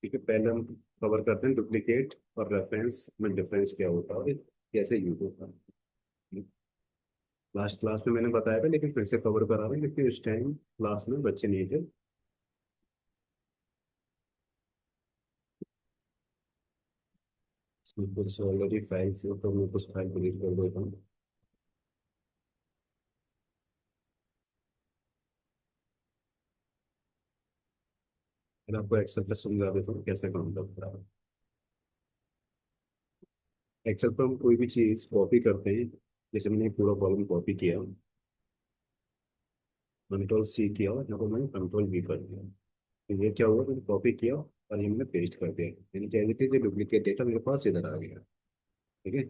ठीक है, पहले हम कवर करते हैं डुप्लीकेट और रेफरेंस में डिफरेंस क्या होता है और कैसे यूज होता है। लास्ट क्लास में मैंने बताया था, लेकिन फिर से कवर करा रहा हूँ क्योंकि उस टाइम क्लास में बच्चे नहीं थे। इसमें कुछ ऑलरेडी फाइल्स है तो मैं कुछ फाइल डिलीट कर देता हूँ। फिर आपको एक्सेल पर समझा देता हूँ कैसे काम करता है। एक्सेल पर हम कोई भी चीज़ कॉपी करते हैं। जैसे मैंने पूरा कॉलम कॉपी किया, कंट्रोल सी किया और यहाँ पर मैंने कंट्रोल वी कर दिया। तो ये क्या हुआ, मैंने कॉपी किया और ये मैंने पेस्ट कर दिया, यानी कि एज इट इज ये डुप्लीकेट डेटा मेरे पास इधर आ गया। ठीक है।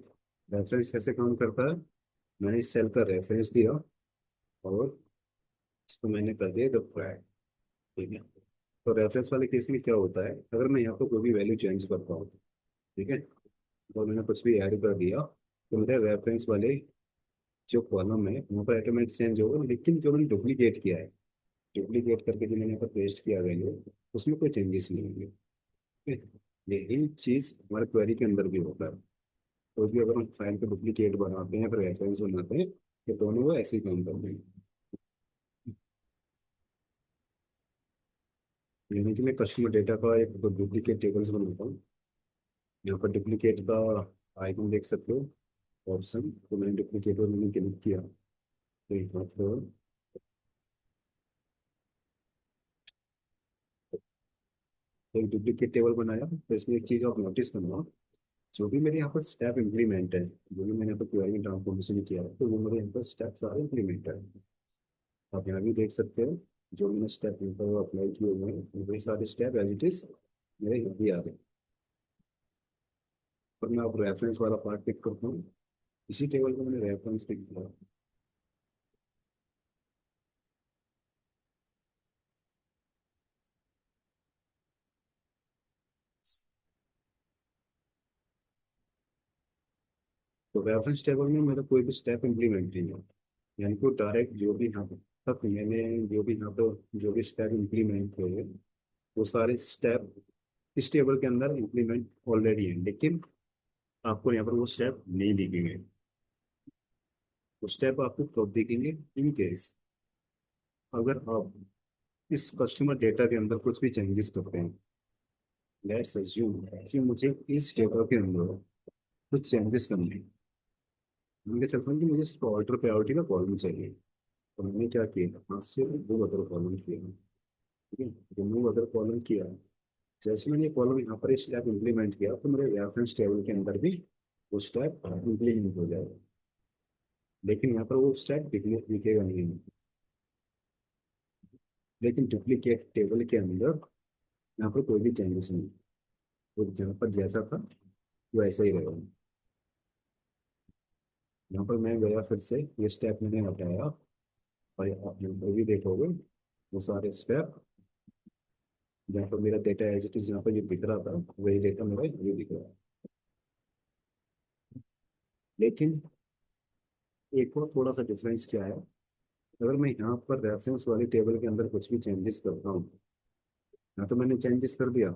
रेफरेंस कैसे काम करता है, मैंने इस सेल का रेफरेंस दिया और इसको मैंने कर दिया रिक्वायर्ड। ठीक है। तो रेफरेंस वाले केस में क्या होता है, अगर मैं यहाँ पर कोई भी वैल्यू चेंज करता हूँ, ठीक है, तो मैंने कुछ भी ऐड कर दिया तो मेरे रेफरेंस वाले जो कॉलम है वहाँ पर ऑटोमेटिक चेंज होगा, लेकिन जो मैंने डुप्लीकेट किया है, डुप्लीकेट करके जो मैंने यहाँ पर पेस्ट किया वैल्यू, उसमें कोई चेंजेस नहीं होंगे। ठीक है? यही चीज़ हमारे क्वेरी के अंदर भी होता है। तो भी अगर हम फाइल को डुप्लीकेट बनाते हैं फिर रेफरेंस बनाते हैं, तो दोनों वो ऐसे ही काम करते हैं। यानी कि मैं कस्टमर डेटा का एक डुप्लीकेट टेबल्स बनाता हूँ। यहाँ पर डुप्लीकेट का आइकन देख सकते हो, ऑप्शन, तो मैंने डुप्लीकेट और मैंने क्लिक किया तो यहाँ पर एक डुप्लीकेट टेबल बनाया। तो इसमें एक चीज़ आप नोटिस करना, जो भी मेरे यहाँ पर स्टेप इंप्लीमेंट है, जो भी मैंने यहाँ पर क्वेरी में ट्रांसफॉर्मेशन किया है, तो वो मेरे यहाँ पर स्टेप सारे इंप्लीमेंट है। आप यहाँ भी देख सकते हो, जो मैंने स्टेप यहाँ पर अप्लाई किए हुए हैं वही सारे स्टेप एज इट इज मेरे यहाँ भी आ गए। पर मैं अब रेफरेंस वाला पार्ट पिक करता हूँ। इसी टेबल को मैंने रेफरेंस पिक किया। तो रेफरेंस टेबल में मेरा कोई भी स्टेप इंप्लीमेंट नहीं है, यानी कि डायरेक्ट जो भी यहाँ तक मैंने जो भी यहाँ पर जो भी स्टेप इंप्लीमेंट हुए वो सारे स्टेप इस टेबल के अंदर इंप्लीमेंट ऑलरेडी है, लेकिन आपको यहाँ पर वो स्टेप नहीं दिखेंगे। वो स्टेप आपको कब दिखेंगे, इन केस अगर आप इस कस्टमर डेटा के अंदर कुछ भी चेंजेस करते हैं। लेट्स अज्यूम कि मुझे इस डेटा के अंदर कुछ चेंजेस करने हैं। मुझे चलता है कि मुझे सिर्फ ऑर्डर प्रायोरिटी का कॉलम चाहिए। तो मैंने क्या किया, हाथ से दो अदर कॉलम किया। ठीक है, रिमूव अदर कॉलम किया। जैसे मैंने ये कॉलम यहाँ पर स्टेप इंप्लीमेंट किया तो मेरे रेफरेंस टेबल के अंदर भी वो स्टेप इंप्लीमेंट हो जाएगा, लेकिन यहाँ पर वो स्टेप दिखेगा नहीं। लेकिन डुप्लीकेट टेबल के अंदर यहाँ पर कोई भी चेंजेस नहीं, तो जहाँ पर जैसा था वो ऐसा ही रहेगा। यहाँ पर मैं गया फिर से, ये स्टेप मैंने हटाया और आप यहाँ पर भी देखोगे वो सारे स्टेप जहाँ पर मेरा डेटा एज इट इज जहाँ पर ये दिख रहा था वही डेटा मेरा ये दिख रहा है। लेकिन एक और थोड़ा सा डिफरेंस क्या है, अगर मैं यहाँ पर रेफरेंस वाली टेबल के अंदर कुछ भी चेंजेस करता हूँ, यहाँ तो मैंने चेंजेस कर दिया,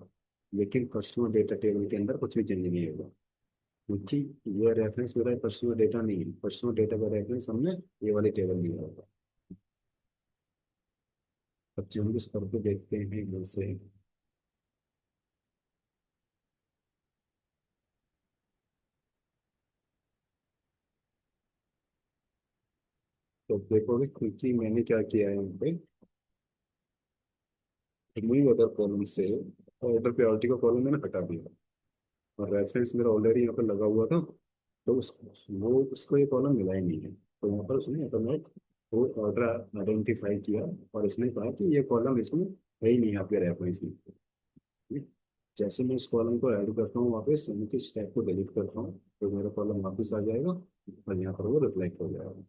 लेकिन कस्टमर डेटा टेबल के अंदर कुछ भी चेंज नहीं होगा, क्योंकि ये रेफरेंस मेरा कस्टमर डेटा नहीं है। कस्टमर डेटा का रेफरेंस हमने ये वाली टेबल लिया होगा। अब चेंजेस करके देखते हैं जैसे, तो देखोगे क्योंकि मैंने क्या किया है यहाँ पे, रिमूव अदर कॉलम से ऑर्डर प्रायोरिटी का कॉलम मैंने हटा दिया और रेफरेंस मेरा ऑलरेडी यहाँ पर लगा हुआ था, तो वो उसको ये कॉलम मिला ही नहीं है। तो यहाँ पर उसने ऑटोमेटिक वो ऑर्डर आइडेंटिफाई किया और इसने कहा कि ये कॉलम इसमें है ही नहीं आपके रेफरेंस में। ठीक है? जैसे मैं इस कॉलम को ऐड करता हूँ वापस, यानी कि स्टैक को डिलीट करता हूँ, तो मेरा कॉलम वापस आ जाएगा और यहाँ पर वो रिफ्लेक्ट हो जाएगा।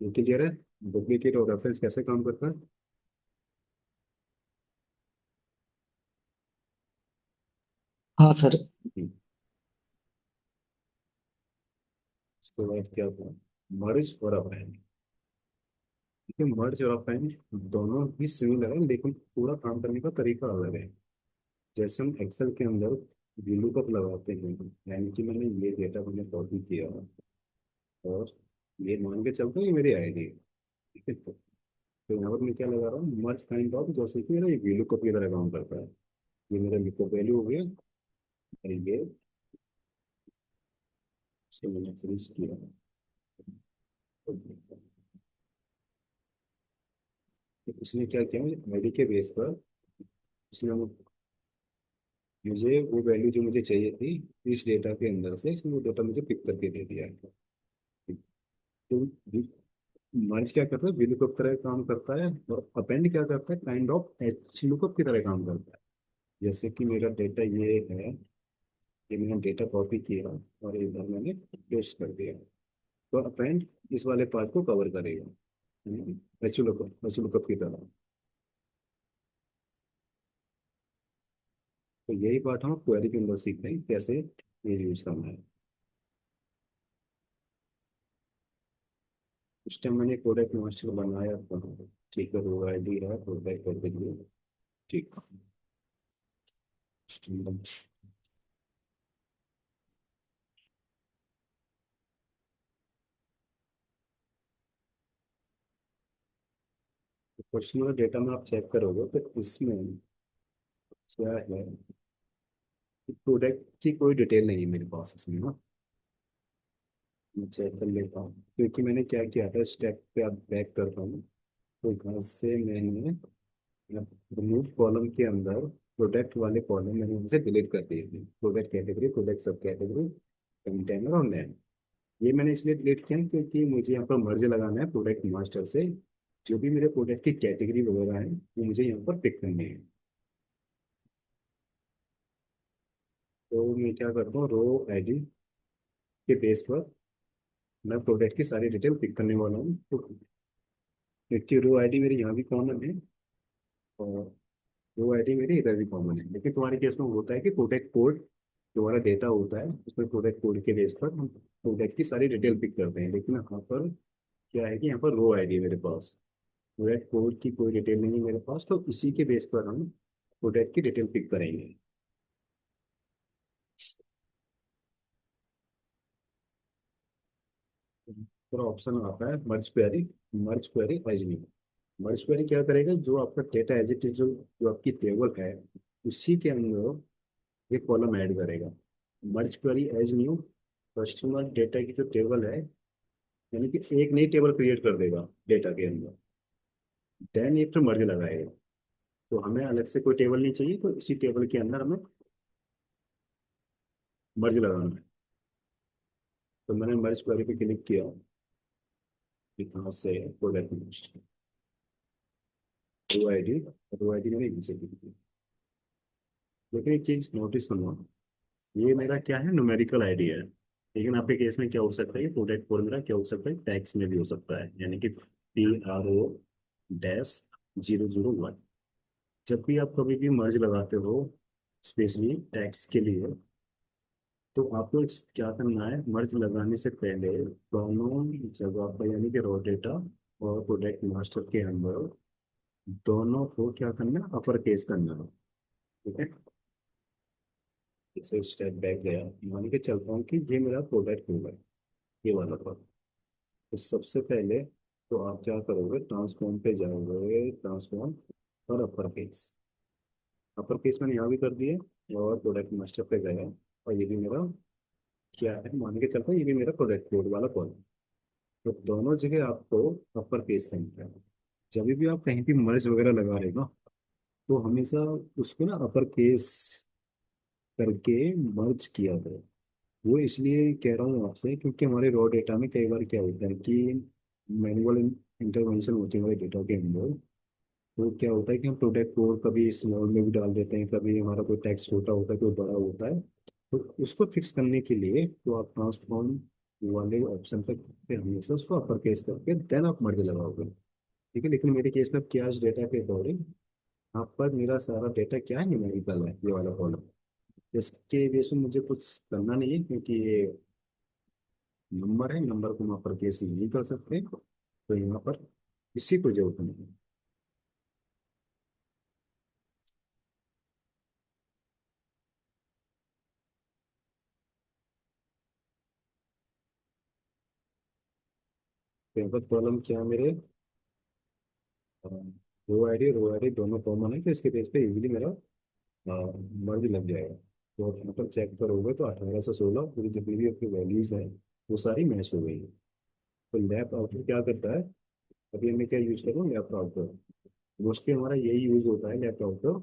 ये क्लियर है, डुप्लीकेट और रेफरेंस कैसे काम करता है। हाँ सर। हम्म, इसके बाद क्या होगा, मर्ज और अपेंड। देखिए, मर्ज और अपेंड दोनों ही सिमिलर है, लेकिन पूरा काम करने का तरीका अलग है। जैसे हम एक्सेल के अंदर VLOOKUP लगाते हैं, यानी कि मैंने ये डेटा मैंने कॉपी किया और ये मान के चलते हैं ये मेरी आईडी है, ठीक है। तो यहाँ पर मैं क्या लगा रहा हूँ, मर्ज काइंड ऑफ, जैसे कि मेरा ये VLOOKUP की तरह काम करता है। ये मेरा लुकअप वैल्यू हो गया और ये इसको मैंने फिनिश किया। तो उसने क्या किया, आईडी के बेस पर इसने मुझे वो वैल्यू जो मुझे चाहिए थी इस डेटा के अंदर से, इसने वो डेटा मुझे पिक करके दे दिया है। तो मर्ज क्या करता है, VLOOKUP तरह काम करता है, और अपेंड क्या करता है, काइंड ऑफ HLOOKUP की तरह काम करता है। जैसे कि मेरा डेटा ये है, ये मैंने डेटा कॉपी किया और इधर मैंने पेस्ट कर दिया, तो अपेंड इस वाले पार्ट को कवर करेगा HLOOKUP की तरह। तो यही पार्ट हम क्वेरी के अंदर सीखते हैं कैसे ये यूज करना है। उस टाइम मैंने प्रोडक्ट मास्टर बनाया था, ठीक है, वो आईडी है प्रोडक्ट कर देंगे, ठीक। पर्सनल डेटा में आप चेक करोगे तो इसमें क्या है, प्रोडक्ट की कोई डिटेल नहीं है मेरे पास इसमें ना। मैं चेक कर लेता हूँ, क्योंकि मैंने क्या किया था, स्टेप पे आप बैक करता हूँ, तो यहाँ से मैंने रिमूव कॉलम के अंदर प्रोडक्ट वाले कॉलम मैंने यहाँ से डिलीट कर दिए थे, प्रोडक्ट कैटेगरी, प्रोडक्ट सब कैटेगरी, कंटेनर और नेम। ये मैंने इसलिए डिलीट किया क्योंकि मुझे यहाँ पर मर्ज लगाना है प्रोडक्ट मास्टर से, जो भी मेरे प्रोडक्ट की कैटेगरी वगैरह है वो मुझे यहाँ पर पिक करनी है। तो मैं क्या करता हूँ, रो आईडी के बेस पर मैं प्रोडक्ट की सारी डिटेल पिक करने वाला हूँ। तो क्योंकि रो आईडी मेरी यहाँ भी कॉमन है और रो आईडी मेरी इधर भी कॉमन है, लेकिन तुम्हारे केस में होता है कि प्रोडक्ट कोड, जो हमारा डेटा होता है उसमें प्रोडक्ट कोड के बेस पर हम प्रोडक्ट की सारी डिटेल पिक करते हैं, लेकिन यहाँ पर क्या है कि यहाँ पर रो आईडी है मेरे पास, प्रोडक्ट कोड की कोई डिटेल नहीं है मेरे पास, तो इसी के बेस पर हम प्रोडक्ट की डिटेल पिक करेंगे। फिर ऑप्शन आता है मर्ज क्वेरी, मर्ज क्वेरी एज न्यू। मर्ज क्वेरी क्या करेगा, जो आपका डेटा एज इट इज, जो जो आपकी टेबल है उसी के अंदर एक कॉलम ऐड करेगा। Merge query as new, customer data की जो टेबल है, यानी कि एक नई टेबल क्रिएट कर देगा डेटा के अंदर, देन ये फिर मर्ज लगाएगा। तो हमें अलग से कोई टेबल नहीं चाहिए, तो इसी टेबल के अंदर हमें मर्ज लगाना है। तो मैंने मर्ज क्वेरी पे क्लिक किया, यहाँ से प्रोडक्ट लिस्ट, रो आईडी मैंने यहीं से क्लिक किया। लेकिन एक चीज नोटिस करना, ये मेरा क्या है, न्यूमेरिकल आईडी है, लेकिन आपके केस में क्या हो सकता है, प्रोडक्ट कोड मेरा क्या हो सकता है, टैक्स में भी हो सकता है, यानी कि PRO-001। जब भी आप कभी भी मर्ज लगाते हो, स्पेशली टैक्स के लिए, तो आपको क्या करना है, मर्ज लगाने से पहले दोनों जगह पर, यानी कि रॉ डेटा और प्रोडक्ट मास्टर के अंदर, दोनों को क्या करना है, अपर केस करना है, ठीक है। इसे स्टेप बैक गया, मान के चलता हूँ कि ये मेरा प्रोडक्ट होगा, ये वाला प्रोडक्ट। तो सबसे पहले तो आप क्या करोगे, ट्रांसफॉर्म पे जाओगे, ट्रांसफॉर्म और अपर केस, अपर केस मैंने यहाँ भी कर दिया, और प्रोडक्ट मास्टर पे गया, और ये भी मेरा क्या है, मान के चलता हूँ ये भी मेरा प्रोडक्ट कोड वाला कॉलम। तो दोनों जगह आपको अपर केस करना है। जब भी आप कहीं भी मर्ज वगैरह लगा रहे हो ना, तो हमेशा उसको ना अपर केस करके मर्ज किया करो। वो इसलिए कह रहा हूँ आपसे क्योंकि हमारे रॉ डेटा में कई बार क्या होता है कि मैनुअल इंटरवेंशन होती है हमारे डेटा के अंदर। तो क्या होता है कि हम प्रोडक्ट कोड कभी स्मॉल में भी डाल देते हैं, कभी हमारा कोई टेक्स्ट छोटा होता है, कोई बड़ा होता है। तो उसको फिक्स करने के लिए तो आप ट्रांसफॉर्म वाले ऑप्शन पे हमेशा उसको अपर केस करके देन आप मर्ज लगाओगे, ठीक है। लेकिन मेरे केस में क्या, डेटा के अकॉर्डिंग यहाँ पर मेरा सारा डेटा क्या है, न्यूमेरिकल है, ये वाला कॉलम। इसके बेस में मुझे कुछ करना नहीं है, क्योंकि ये नंबर है, नंबर को हम अपर केस नहीं कर सकते, तो यहाँ पर इसी को जरूरत नहीं है। पिवट कॉलम क्या है मेरे, रो आईडी दोनों कॉमन है, तो इसके बेस पे इजीली मेरा मर्ज लग जाएगा। तो आप यहाँ पर चेक करोगे तो 18 से 16 पूरी जितनी भी आपकी वैल्यूज हैं वो सारी मैच हो गई है। तो लैप आउटर क्या करता है, अभी मैं क्या यूज करूँ लैप आउटर, मोस्टली हमारा यही यूज होता है लैप आउटर।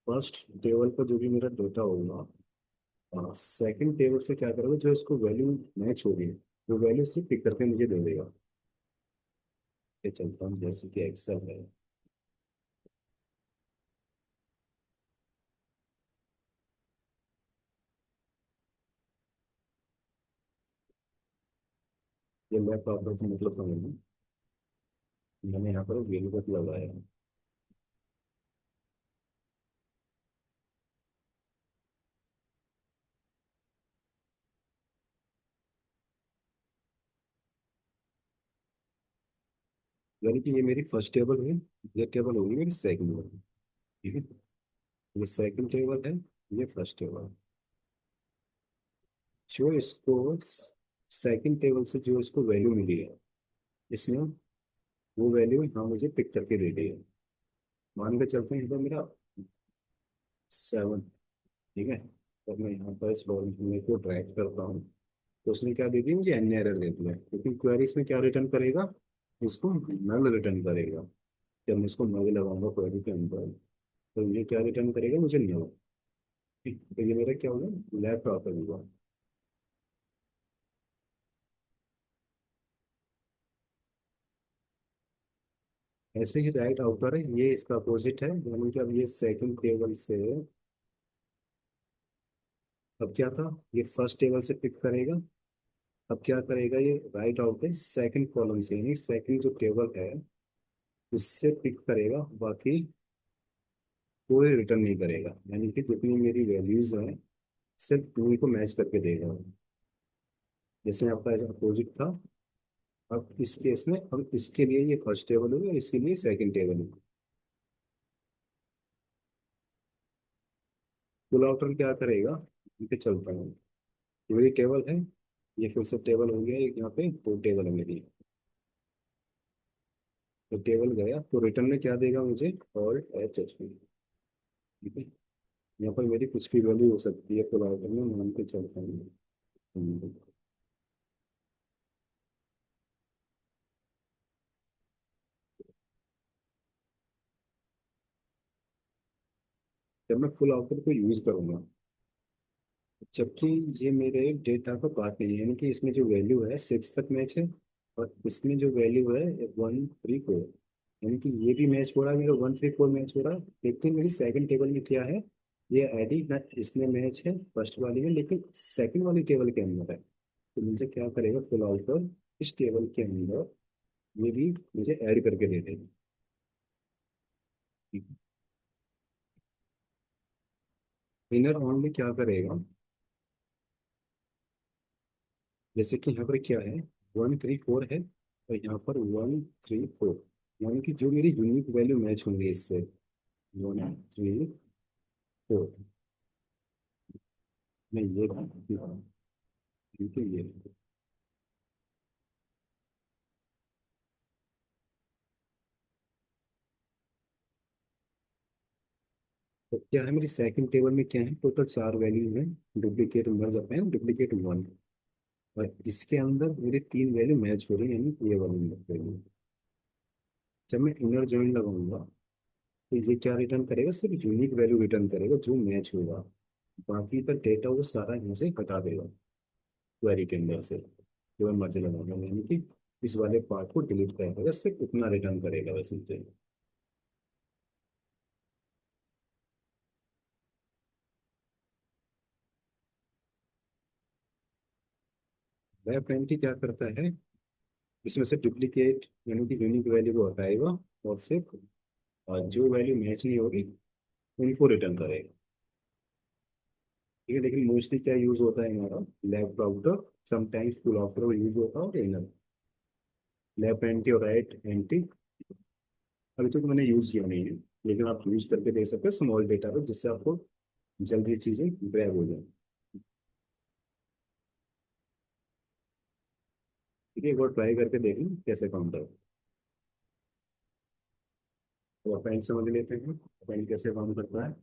फर्स्ट टेबल पर जो भी मेरा डेटा होगा, सेकंड टेबल से क्या करोगे, जो इसको वैल्यू मैच होगी वो वैल्यू से पिक करके मुझे दे देगा। ये चलता हूँ जैसे कि एक्सेल है। ये लैप आउटर का मतलब समझ, मैंने यहाँ पर वैल्यू तक लगाया है। यानी कि ये मेरी फर्स्ट टेबल है, ये टेबल होगी मेरी सेकंड टेबल। ठीक है, ये सेकंड टेबल है, ये फर्स्ट टेबल। जो इसको सेकंड टेबल से जो इसको वैल्यू मिली है, इसने वो वैल्यू यहाँ मुझे पिक करके दे दी है। मान के चलते हैं, यहाँ पर मेरा 7। ठीक है, तो मैं यहाँ पर इस फॉर्मूले को ड्रैग करता हूँ, तो उसने क्या दे दी मुझे, एन एरर दे दिया। लेकिन क्वेरीज में क्या रिटर्न करेगा, इसको नल रिटर्न करेगा। जब मैं इसको नल लगाऊंगा क्वेरी के अंदर, तो ये क्या रिटर्न करेगा मुझे, नल। ठीक, तो ये मेरा क्या होगा, लैप प्रॉपर हुआ। ऐसे ही राइट आउटर है, ये इसका अपोजिट है, यानी कि अब ये सेकंड टेबल से, अब क्या था, ये फर्स्ट टेबल से पिक करेगा। अब क्या करेगा, ये राइट आउट है सेकंड कॉलम से, यानी सेकंड जो टेबल है उससे पिक करेगा, बाकी कोई रिटर्न नहीं करेगा। यानी कि जितनी मेरी वैल्यूज हैं सिर्फ उन्हीं को मैच करके देगा। जैसे आपका ऐसा अपोजिट था, अब इस केस में अब इसके लिए ये फर्स्ट टेबल होगी और इसके लिए सेकंड टेबल होगी। पुल आउटर क्या करेगा, इनके चलता हूँ, ये मेरी टेबल है, ये फिर से टेबल हो गया, एक यहाँ पे दो टेबल है मेरी। तो टेबल गया तो रिटर्न में क्या देगा मुझे, और एच एच पी। ठीक है, यहाँ पर मेरी कुछ भी वैल्यू हो सकती है, पुल आउटर में मान के चलता हूँ। जब मैं फुल आउटर को यूज करूंगा, जबकि ये मेरे डेटा का पार्ट नहीं है, यानी कि इसमें जो वैल्यू है 6 तक मैच है, और इसमें जो वैल्यू है 1 3 4, यानी कि ये भी मैच हो रहा है, मेरा 1 3 4 मैच हो रहा है। लेकिन मेरी सेकंड टेबल में क्या है, ये आईडी ना इसमें मैच है फर्स्ट वाली में, लेकिन सेकंड वाली टेबल के अंदर है। तो मुझे क्या करेगा फुल आउटर, इस टेबल के अंदर ये भी मुझे ऐड करके दे देगा। इनर ओनली क्या करेगा, जैसे कि यहाँ पर क्या है, 1 3 4 है, और यहाँ पर 1 3 4, यानी कि जो मेरी यूनिक वैल्यू मैच होंगी इससे, 1 3 4, मैं ये बिल्कुल ये। तो क्या है मेरी सेकंड टेबल में, क्या है टोटल 4 वैल्यू है, डुप्लीकेट मर्ज अपने हैं, डुप्लीकेट 1, और इसके अंदर मेरे 3 वैल्यू मैच हो रही है, यानी ये वाली वैल्यू। जब मैं इनर जॉइन लगाऊंगा तो ये क्या रिटर्न करेगा, सिर्फ यूनिक वैल्यू रिटर्न करेगा जो मैच होगा, बाकी का डेटा वो सारा यहाँ से हटा देगा क्वेरी के अंदर से। केवल मर्ज लगाऊंगा, यानी कि इस वाले पार्ट को डिलीट कर देगा, सिर्फ उतना रिटर्न करेगा बस इतना। वेब पेंटी क्या करता है, इसमें से डुप्लीकेट यानी कि यूनिक वैल्यू को हटाएगा, और सिर्फ जो वैल्यू मैच नहीं होगी उनको रिटर्न करेगा। ठीक है, लेकिन मोस्टली क्या यूज होता है हमारा, left outer, sometimes full after use होता है, और इनर। लेफ्ट एंटी और राइट एंटी अभी तक मैंने यूज किया नहीं है, लेकिन आप यूज करके देख सकते हैं स्मॉल डेटा पे, जिससे आपको जल्दी चीजें ग्रैब हो जाए। ठीक है, एक बार ट्राई करके देख लें कैसे काम करता है। तो अपेंड समझ लेते हैं, अपेंड कैसे काम करता है।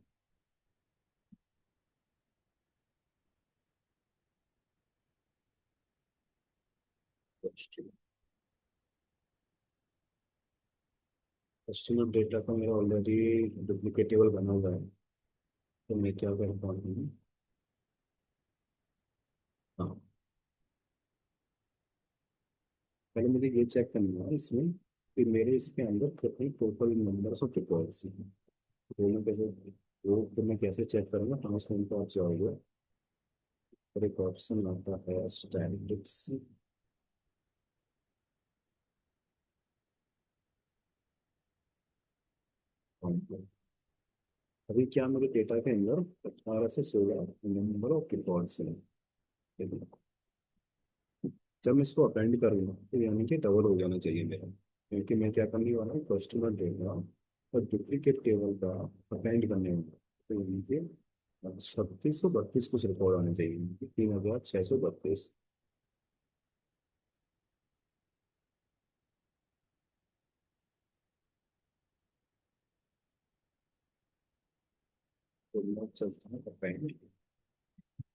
कस्टमर डेटा का मेरा ऑलरेडी डुप्लीकेट टेबल बना हुआ है, तो मैं क्या करता हूँ। हाँ, पहले मुझे ये चेक करना है इसमें कि मेरे इसके अंदर कितने टोटल नंबर्स ऑफ रिकॉर्ड्स हैं। तो मैं कैसे, वो तो मैं कैसे चेक करूँगा, ट्रांसफॉर्म पे आप जाओगे और एक ऑप्शन आता है स्टैटिस्टिक्स। अभी क्या मेरे डेटा के अंदर 18 से 16 नंबर ऑफ रिकॉर्ड्स हैं। ठीक है? जब मैं इसको अपेंड करूँगा तो यानी कि डबल हो जाना चाहिए मेरा, क्योंकि मैं क्या करने वाला हूँ, कस्टमर डेटा और डुप्लीकेट टेबल का अपेंड करने वाला हूँ। तो यानी कि 3632 कुछ रिकॉर्ड आने चाहिए, 3632। तो मैं चलता हूँ अपेंड।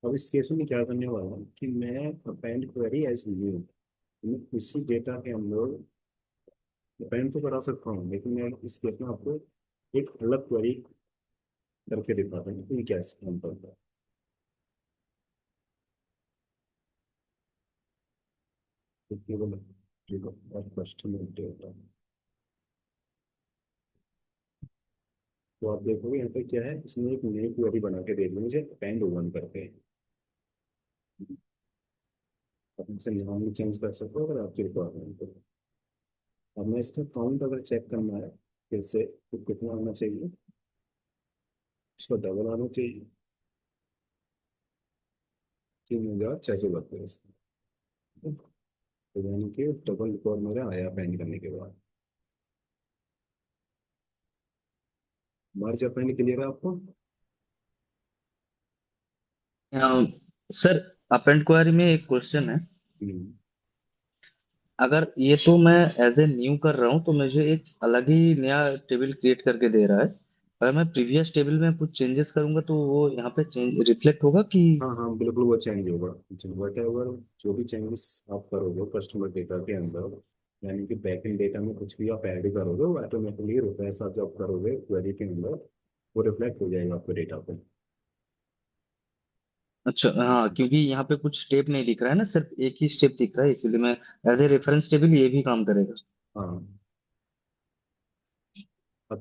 अब इस केस में मैं क्या करने वाला हूँ कि मैं अपेंड क्वेरी एज न्यू, मैं इसी डेटा के अंदर अपेंड तो करा सकता हूँ, लेकिन मैं इस केस में आपको एक अलग क्वेरी करके दिखाता हूँ कि ये कैसे काम करता है। तो केवल कस्टमर डेटा, तो आप देखोगे यहाँ पे क्या है, इसने एक नई क्वेरी बना के दे दी मुझे अपेंड ओवन करके। आप इनसे नाम भी चेंज कर सकते हो अगर आपकी रिक्वायरमेंट हो। अब मैं इसका काउंट अगर चेक करना है फिर से, तो कितना आना चाहिए, उसका डबल आना चाहिए, 3632। तो यानी कि डबल रिकॉर्ड मेरा आया अपेंड करने के बाद। मार्च अपेंड क्लियर है आपको। सर, अपेंड क्वेरी में एक क्वेश्चन है। हम्म। अगर ये तो मैं एज ए न्यू कर रहा हूँ तो मुझे एक अलग ही नया टेबल क्रिएट करके दे रहा है। अगर मैं प्रीवियस टेबल में कुछ चेंजेस करूंगा तो वो यहाँ पे चेंज रिफ्लेक्ट होगा कि? हाँ हाँ, बिल्कुल वो चेंज होगा। वट एवर जो भी चेंजेस आप करोगे कस्टमर डेटा के अंदर, यानी कि बैकएंड डेटा में कुछ भी आप ऐड करोगे, वो ऑटोमेटिकली रिफ्रेश आप जब करोगे क्वेरी के अंदर, वो रिफ्लेक्ट हो जाएगा आपके डेटा पे। अच्छा, हाँ, क्योंकि यहाँ पे कुछ स्टेप नहीं दिख रहा है ना, सिर्फ एक ही स्टेप दिख रहा है, इसीलिए मैं एज ए रेफरेंस टेबल ये भी काम करेगा। हाँ, ठीक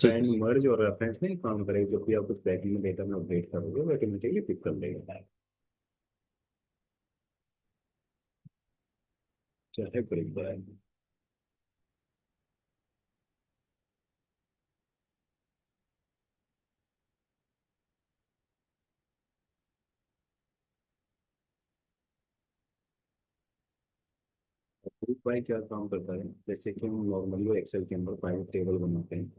है अपेंड सर। मर्ज और रेफरेंस में काम करेगा, जब भी आप कुछ बैकएंड में डेटा में अपडेट करोगे वो ऑटोमेटिकली पिक कर लेगा। चाहे ब्रेक जाए। ग्रुप बाय क्या काम करता है, जैसे कि हम नॉर्मली एक्सेल के अंदर प्राइवेट टेबल बनाते हैं।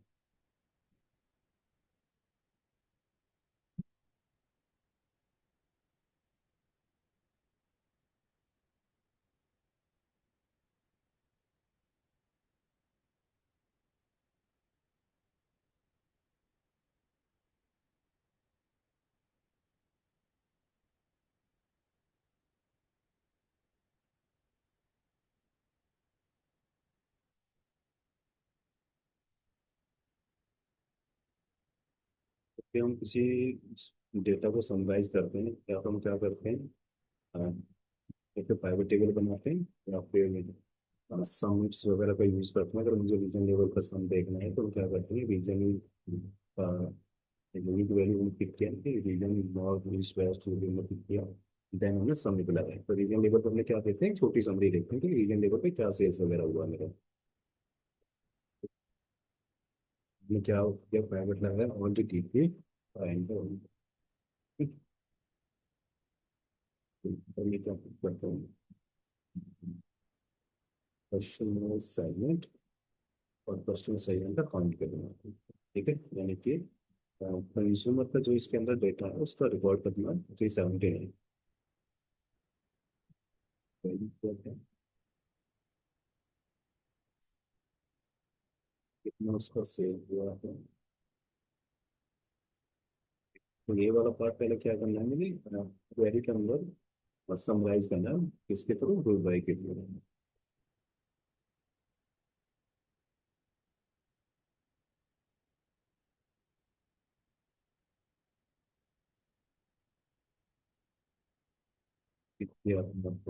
फिर हम किसी डेटा को समराइज करते हैं, या तो हम क्या करते हैं, अ, एक तो प्राइवेट टेबल बनाते हैं, या फिर सम्स वगैरह का यूज करते हैं। अगर मुझे रीजन लेवल का सम देखना है तो हम क्या करते हैं, रीजन यूनिक वैल्यू पिक किया, रीजन नॉर्थ ईस्ट वेस्ट में पिक किया, देन हमने सम निकला है। तो रीजन लेवल पर हमने क्या देखते हैं, छोटी समरी देखते हैं कि रीजन लेवल पे क्या सेल्स वगैरह हुआ मेरा। हमने क्या किया, प्राइवेट लगाया ऑन दी टीपी एंड ये क्या करता हूँ, कस्टमर सेगमेंट, और कस्टमर सेगमेंट का काउंट करना। ठीक है, यानी कि कंज्यूमर का जो इसके अंदर डेटा है उसका रिकॉर्ड करना 379 है। मैं उसका सेव हुआ है। तो ये वाला पार्ट पहले क्या करना है मुझे, क्वेरी के अंदर समराइज करना है, किसके थ्रू, ग्रुप बाई के थ्रू। मतलब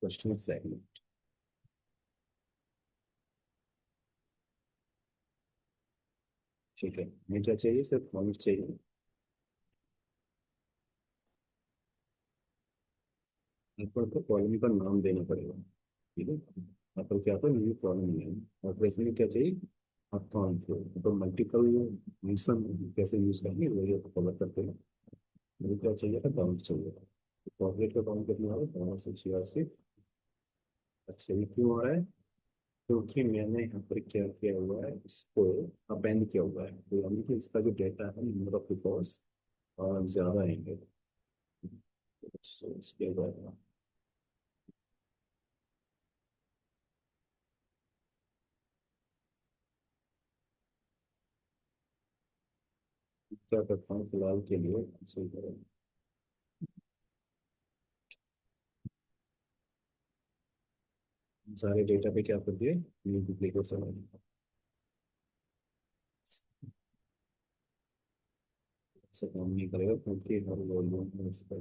कस्टमर सेगमेंट। ठीक है, हमें क्या चाहिए, सिर्फ कॉमेंट चाहिए। आपको तो कॉलम का नाम देना पड़ेगा। ठीक है, आपको क्या था, न्यू कॉलम है। और फिर इसमें क्या चाहिए, अकाउंट। तो मल्टीपल रीजन कैसे यूज करेंगे वही कवर करते हैं। मुझे क्या चाहिए था, काउंट चाहिए था। कॉर्पोरेट का काउंट कितना है, 586। अच्छा, ये क्यों आ रहा है, क्योंकि मैंने यहाँ पर क्या किया हुआ है, इसको अपेंड किया हुआ है, तो यानी कि इसका जो डेटा है, नंबर ऑफ रिकॉर्ड्स ज़्यादा आएंगे। So, इसके बाद क्या करता हूँ फिलहाल के लिए, सही करें। सारे डेटा पे क्या कर दिए, डुप्लीकेट चला। ऐसा काम नहीं करेगा क्योंकि हर वॉल्यूम में इसका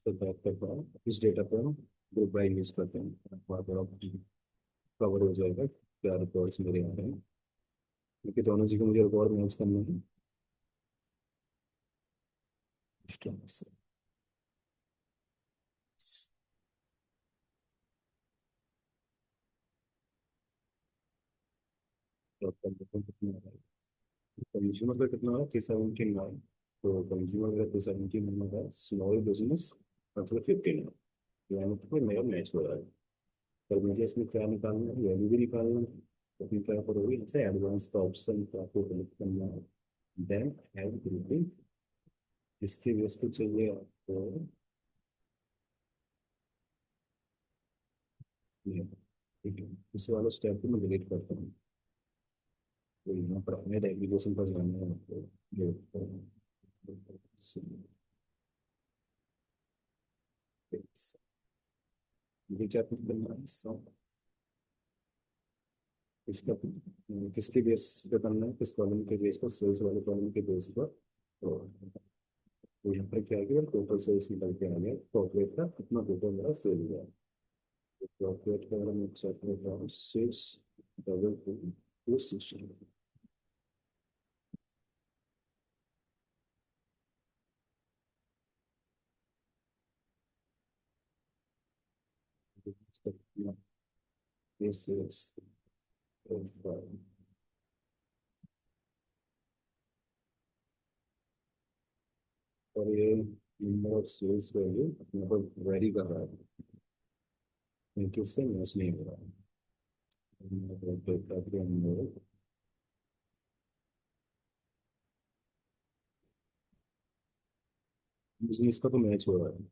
तो बात करता हूँ इस डेटा पर हम ग्रुप बाय यूज करते हैं, बहुत बड़ा कवर हो जाएगा क्या रिकॉर्ड्स मेरे आ रहे हैं, क्योंकि दोनों जी को मुझे रिकॉर्ड मैच करना है। Instruments। तो कितना आ रहा है, कंज्यूमर का कितना आ रहा है, 379। तो कंज्यूमर का 379 नंबर है, स्मॉल बिजनेस मतलब 59। यानी कि मेरा मैच हो रहा है। पर मुझे इसमें क्या निकालना है, वैल्यू भी निकालना है। तो फिर क्या करोगे, जैसे एडवांस का ऑप्शन को आपको क्लिक करना है। देन ऐड ग्रुपिंग, इसके बेस पे चाहिए आपको ये। ठीक है, इस वाले स्टेप को मैं डिलीट करता हूँ। तो यहाँ पर अपने एप्लीकेशन पर जाना है आपको, मुझे क्या करना है, इसका किसके बेस पे करना है, किस कॉलम के बेस पर, सेल्स वाले कॉलम के बेस पर। तो यहाँ पर क्या आ गया, टोटल सेल्स निकल के आ गया, कॉर्पोरेट का कितना टोटल मेरा सेल हुआ। तो कॉर्पोरेट का अगर मैं चेक करता हूँ, 622 260। सेल्स, और ये नंबर ऑफ सेल्स वैल्यू यहाँ पर वेरी कर रहा है, क्योंकि इससे मैच नहीं हो रहा है। डेटा के अंदर बिजनेस का तो मैच हो रहा है।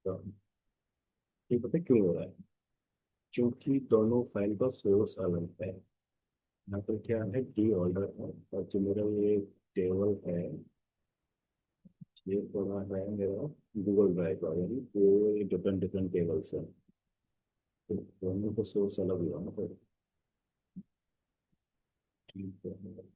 तो ये पता है क्यों हो रहा है, क्योंकि दोनों फाइल का सोर्स अलग है। यहाँ पर क्या है, डी ऑर्डर है, और जो मेरा ये टेबल है, ये पड़ा है मेरा गूगल ड्राइव का, यानी वो डिफरेंट डिफरेंट टेबल्स है। तो दोनों का सोर्स अलग हुआ ना, तो ठीक है।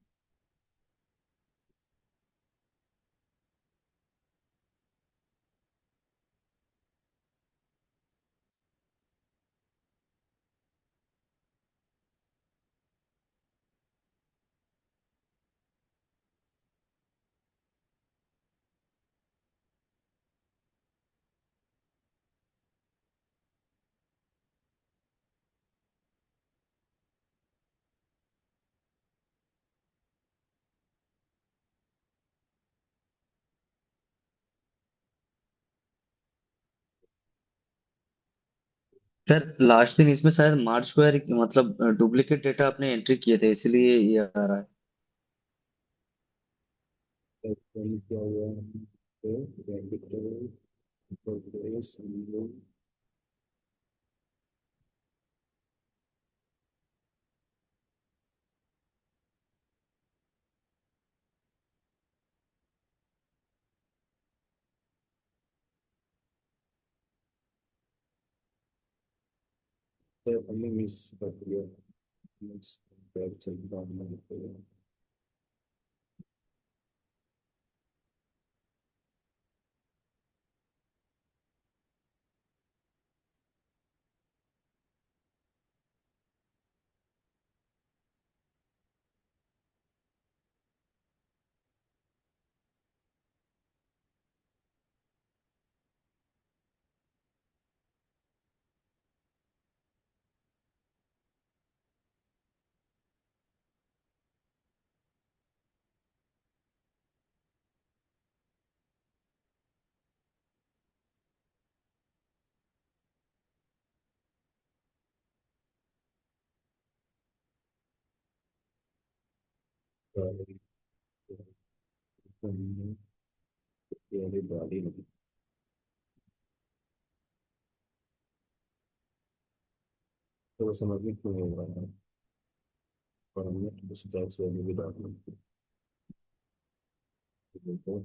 सर लास्ट दिन इसमें शायद मार्च को यार मतलब डुप्लीकेट डेटा आपने एंट्री किए थे, इसलिए ये आ रहा है। क्या हुआ तो कैपिटल प्रोग्रेस हमने मिस कर दिया। मिस कर चल रहा है। ये बॉडी में तो समझ में क्यों नहीं हो रहा है। और हमने उस टैक्स वैल्यू की बात नहीं की। तो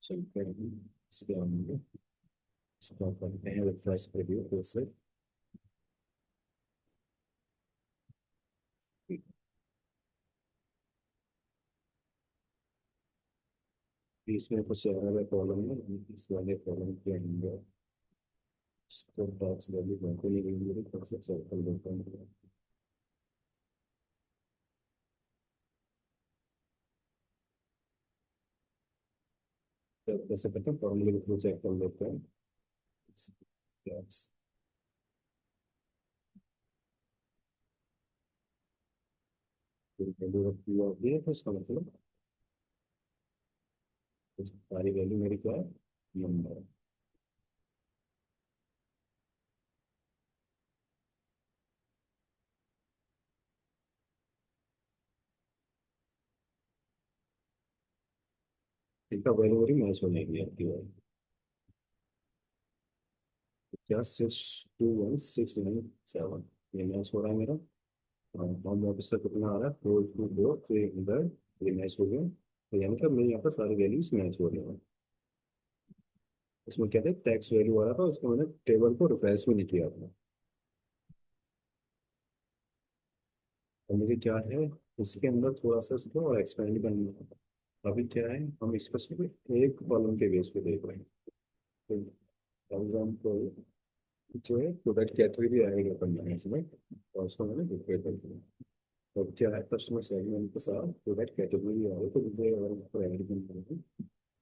चलते हैं इसके अंदर इसको करते हैं रिफ्रेश प्रीव्यू फिर से। इसमें कुछ अलग कॉलम है। इस वाले कॉलम के अंदर इसको टैक्स वैल्यू बिल्कुल नहीं देंगे फिर से सर्कल देते हैं। तो कैसे करते हैं फॉर्मूले के थ्रू चेक कर लेते हैं। टैक्स वैल्यू रखी होती है तो इसका मतलब सारी वैल्यू मेरी क्या है नंबर। इनका वैल्यू मेरी मैच हो जाएगी आपकी वैल्यू। क्या 621,697 ये मैच हो रहा है मेरा। होम ऑफिस का कितना आ रहा है 424,300। ये मैच हो गया तो यानी कि मेरे यहाँ पर सारी वैल्यूज मैच हो रही हैं। उसमें क्या थे टैक्स वैल्यू आ रहा था उसको मैंने टेबल को रिफ्रेश भी नहीं किया अपना। और मुझे क्या है इसके अंदर थोड़ा सा इसको और एक्सपेंड करना है। अभी क्या है हम इस पर सिर्फ एक कॉलम के बेस पे देख रहे हैं। फॉर एग्जाम्पल जो है प्रोडक्ट कैटेगरी भी आएगा अपन इसमें और उसको मैंने डिक्लेयर कर दिया। तो क्या है कस्टमर सेगमेंट के साथ प्रोडक्ट कैटेगरी आ रही तो मुझे अगर उसको ऐड करना है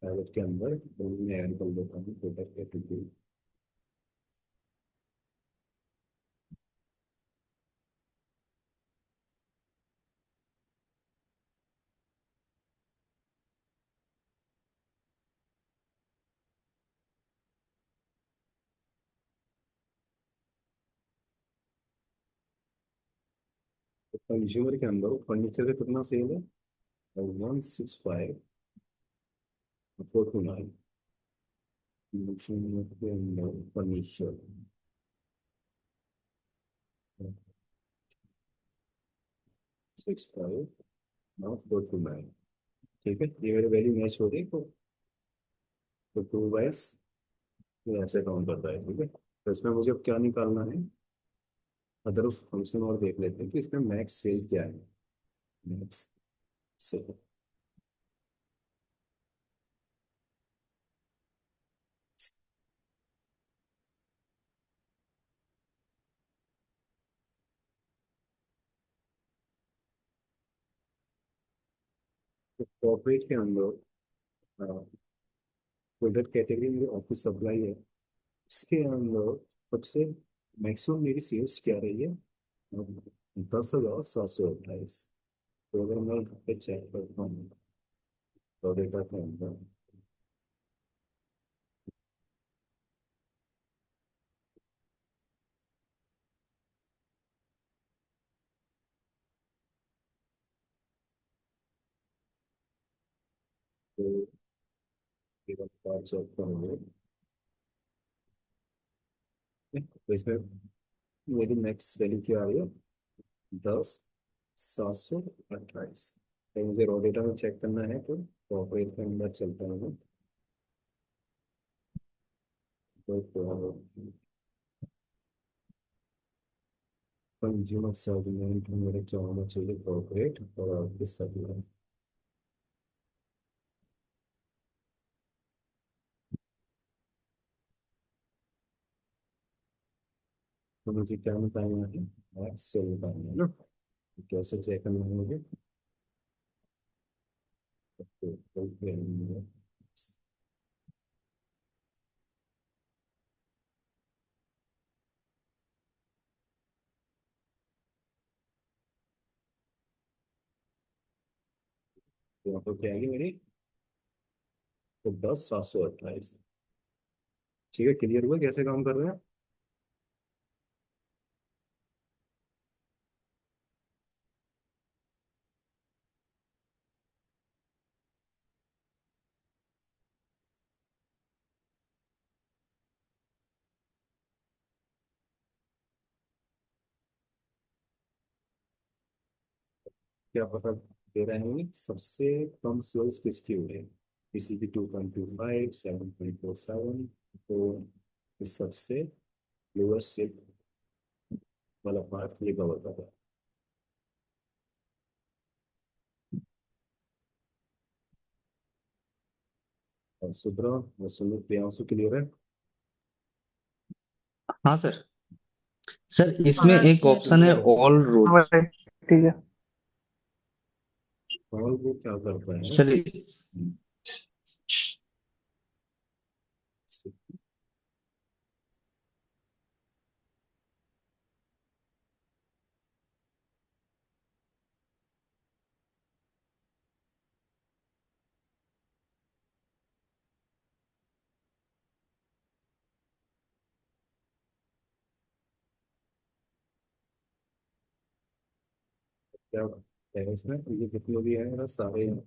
प्राइवेट के अंदर तो मैं ऐड कर देता हूँ प्रोडक्ट कैटेगरी। तो कंज्यूमर के अंदर फर्नीचर का कितना सेल है 165,429। कंज्यूमर के अंदर फर्नीचर 65,429। ठीक है ये मेरी वैल्यू मैच हो गई तो 2 बाइस ये ऐसे काउंट करता है। ठीक है तो इसमें मुझे अब क्या निकालना है अदर फंक्शन और देख लेते हैं कि इसमें मैक्स सेल क्या है। मैक्स सेल तो कॉर्पोरेट के अंदर प्रोडक्ट कैटेगरी में ऑफिस सप्लाई है उसके अंदर सबसे मैक्सिमम मेरी सेल्स क्या रही है? 10,728। तो अगर मैं यहाँ पे चेक करता हूँ तो डेटा के अंदर, तो ये बात चेक करूँगा। तो इसमें मेरी मैक्स वैल्यू क्या आ रही है? 10,728। तो मुझे रॉ डेटा में चेक करना है तो कॉर्पोरेट के अंदर चलता हूँ। तो कंज्यूमर सेगमेंट मेरे क्या होना चाहिए? कॉर्पोरेट और ऑफिस सेगमेंट। तो मुझे क्या बताना है? मैक्स से बताना है ना? तो कैसे चेक करना है मुझे? तो कोई plan नहीं है। तो यहाँ पर क्या आएगी मेरी? तो 10,728। ठीक है, क्लियर हुआ कैसे काम कर रहे हैं? क्या पता दे रहे हैं सबसे कम सेल्स किसकी हो रही है? किसी की 2.25, 7.47। तो इस सबसे लोएस्ट से वाला पार्ट ये कवर कर रहा है। और सुब्रा और सुमित प्रियांशु क्लियर है? हाँ सर। सर इसमें हाँ एक क्लियर ऑप्शन है क्लियर है। ऑल रोज। ठीक है। और वो क्या करता है? सर क्या है इसमें? ये जितने भी हैं ना सारे